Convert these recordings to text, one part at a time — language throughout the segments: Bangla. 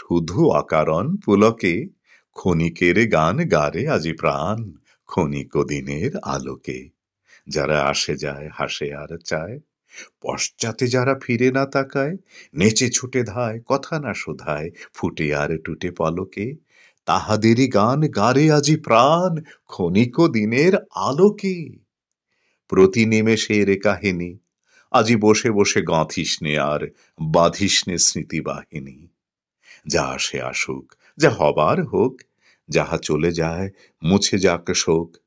শুধু অকারণ পুলকে ক্ষণিকের গান গারে আজি প্রাণ ক্ষণিক দিনের আলোকে। যারা আসে যায় হাসে আর চায়, পশ্চাতে যারা ফিরে না তাকায়, নেচে ছুটে ধায় কথা না শোধায়, ফুটে আর টুটে পলকে, তাহাদেরই গান গারে আজি প্রাণ ক্ষণিক দিনের আলোকে। প্রতি নিমেষের কাহিনী আজি বসে বসে গাঁথিসনে আর বাঁধিসনে স্মৃতিবাহিনী। যা আসে আসুক, যা হবার হোক, যাহা চলে যায় মুছে যাক শোক,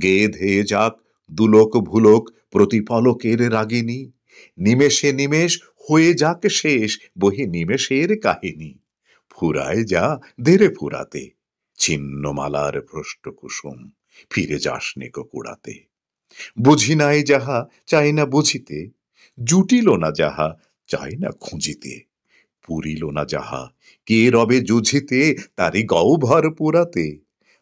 গেয়ে ধেয়ে যাক দুলোক ভুলোক প্রতিপলকের রাগিনী। নিমেষে নিমেষ হয়ে যাক শেষ বহি নিমেষের কাহিনী। ফুরায় যা ধীরে ফুরাতে, ছিন্নমালার ভ্রষ্ট কুসুম ফিরে যাসনে কুড়াতে। বুঝি নাই যাহা চাই না বুঝিতে, জুটিল না যাহা চাই না খুঁজিতে, পুরিল না যাহা কে রবে জুঝিতে তারি গহ্বর পুরাতে।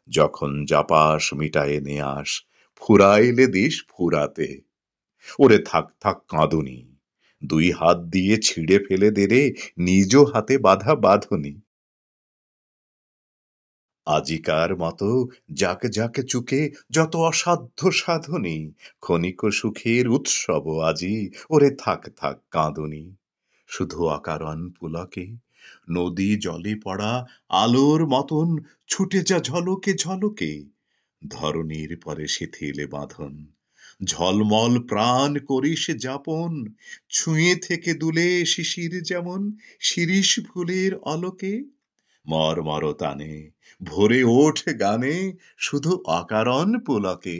যখন জাপাস মিটায়ে নেয়াস ফুরাইলে দিস ফুরাতে। ওরে থাক থাক কাঁদুনি, দুই হাত দিয়ে ছিঁড়ে ফেলে দেরে নিজ হাতে বাঁধা বাঁধনি। আজিকার মতো যাক যাক চুকে যত অসাধ্য সাধনী, ক্ষণিক সুখের উৎসব আজি ওরে থাক থাক কাঁদুনি। শুধু অকারণ পুলকে নদী জলে পড়া আলোর মতন ছুটে যা ঝলকে ঝলকে। ধরণীর পরে শিথিলে বাঁধন ঝলমল প্রাণ করিস যাপন, ছুঁয়ে থেকে দুলে শিশির যেমন শিরিষ ফুলের অলোকে। মর্মর তানে ভরে ওঠ গানে শুধু অকারণ পুলকে।